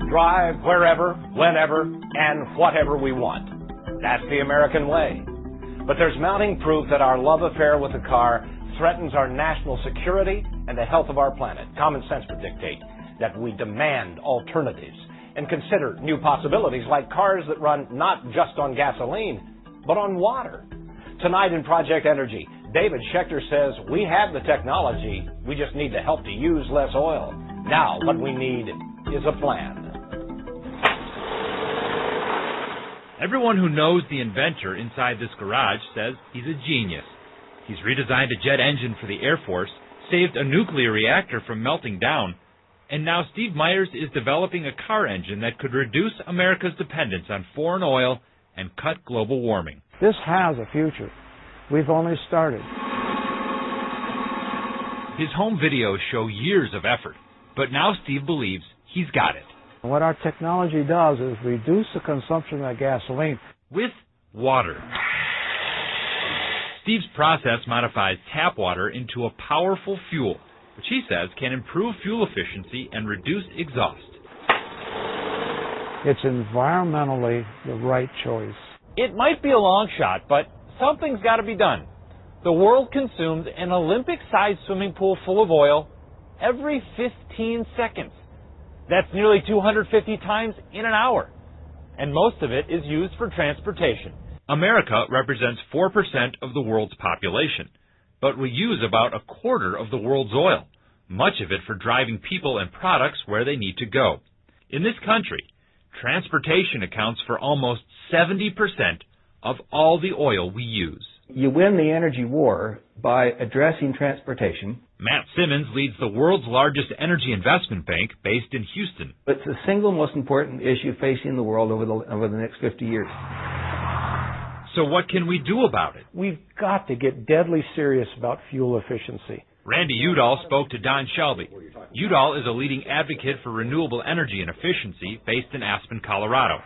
drive wherever, whenever, and whatever we want. That's the American way. But there's mounting proof that our love affair with the car threatens our national security and the health of our planet. Common sense would dictate that we demand alternatives and consider new possibilities like cars that run not just on gasoline, but on water. Tonight in Project Energy, David Schechter says we have the technology, we just need the help to use less oil. Now, what we need is a plan. Everyone who knows the inventor inside this garage says he's a genius. He's redesigned a jet engine for the Air Force, saved a nuclear reactor from melting down, and now Steve Myers is developing a car engine that could reduce America's dependence on foreign oil and cut global warming. This has a future. We've only started. His home videos show years of effort, but now Steve believes he's got it. What our technology does is reduce the consumption of gasoline. With water. Steve's process modifies tap water into a powerful fuel, which he says can improve fuel efficiency and reduce exhaust. It's environmentally the right choice. It might be a long shot, but something's got to be done. The world consumes an Olympic-sized swimming pool full of oil every 15 seconds. That's nearly 250 times in an hour. And most of it is used for transportation. America represents 4% of the world's population, but we use about a quarter of the world's oil, much of it for driving people and products where they need to go. In this country, transportation accounts for almost 70% of all the oil we use. You win the energy war by addressing transportation. Matt Simmons leads the world's largest energy investment bank based in Houston. It's the single most important issue facing the world over the next 50 years. So what can we do about it? We've got to get deadly serious about fuel efficiency. Randy Udall spoke to Don Shelby. Udall is a leading advocate for renewable energy and efficiency based in Aspen, Colorado.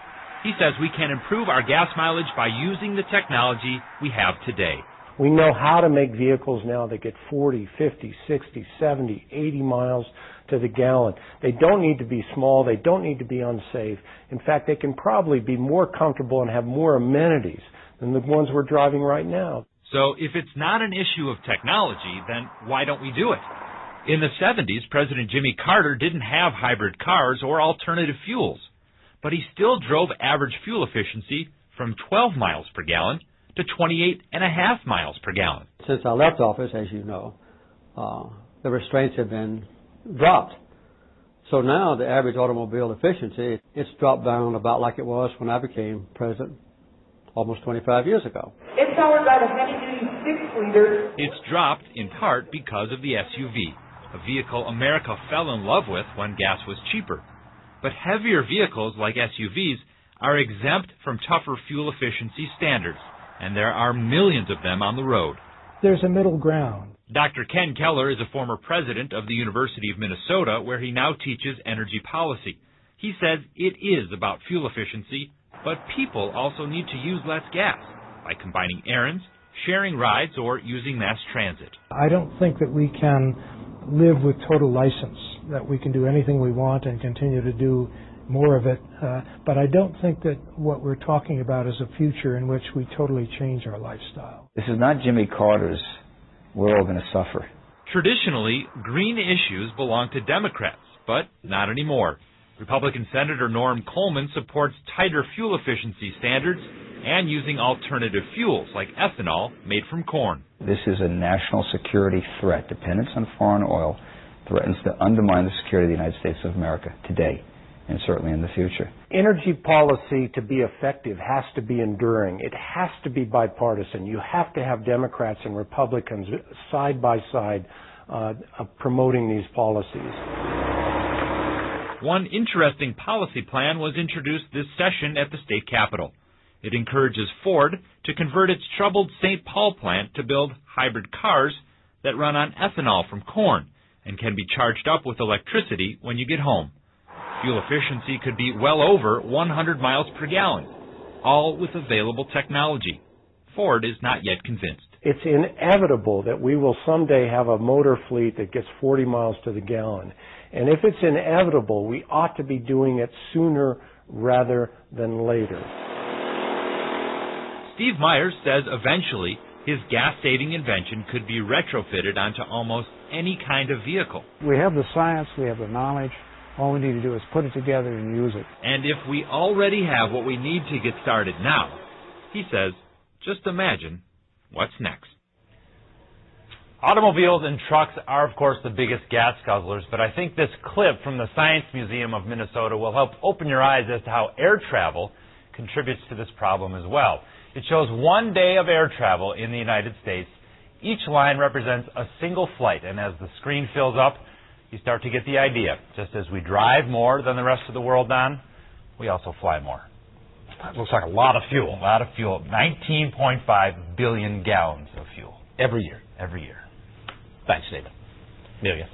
He says we can improve our gas mileage by using the technology we have today. We know how to make vehicles now that get 40, 50, 60, 70, 80 miles to the gallon. They don't need to be small. They don't need to be unsafe. In fact, they can probably be more comfortable and have more amenities than the ones we're driving right now. So if it's not an issue of technology, then why don't we do it? In the 70s, President Jimmy Carter didn't have hybrid cars or alternative fuels, but he still drove average fuel efficiency from 12 miles per gallon to 28.5 miles per gallon. Since I left office, as you know, the restraints have been dropped. So now the average automobile efficiency, it's dropped down about like it was when I became president almost 25 years ago. It's powered by the heavy-duty 6-liter. It's dropped in part because of the SUV, a vehicle America fell in love with when gas was cheaper. But heavier vehicles like SUVs are exempt from tougher fuel efficiency standards, and there are millions of them on the road. There's a middle ground. Dr. Ken Keller is a former president of the University of Minnesota, where he now teaches energy policy. He says it is about fuel efficiency, but people also need to use less gas by combining errands, sharing rides, or using mass transit. I don't think that we can live with total license, that we can do anything we want and continue to do more of it. But I don't think that what we're talking about is a future in which we totally change our lifestyle. This is not Jimmy Carter's "we're all going to suffer." Traditionally, green issues belong to Democrats, but not anymore. Republican Senator Norm Coleman supports tighter fuel efficiency standards and using alternative fuels like ethanol made from corn. This is a national security threat. Dependence on foreign oil threatens to undermine the security of the United States of America today and certainly in the future. Energy policy, to be effective, has to be enduring. It has to be bipartisan. You have to have Democrats and Republicans side by side promoting these policies. One interesting policy plan was introduced this session at the state capitol. It encourages Ford to convert its troubled St. Paul plant to build hybrid cars that run on ethanol from corn and can be charged up with electricity when you get home. Fuel efficiency could be well over 100 miles per gallon, all with available technology. Ford is not yet convinced. It's inevitable that we will someday have a motor fleet that gets 40 miles to the gallon. And if it's inevitable, we ought to be doing it sooner rather than later. Steve Myers says eventually his gas-saving invention could be retrofitted onto almost any kind of vehicle. We have the science, we have the knowledge. All we need to do is put it together and use it. And if we already have what we need to get started now, he says, just imagine what's next. Automobiles and trucks are, of course, the biggest gas guzzlers, but I think this clip from the Science Museum of Minnesota will help open your eyes as to how air travel contributes to this problem as well. It shows 1 day of air travel in the United States. Each line represents a single flight, and as the screen fills up, you start to get the idea. Just as we drive more than the rest of the world, Don, we also fly more. It looks like a lot of fuel. 19.5 billion gallons of fuel. Every year. Thanks, David. Amelia.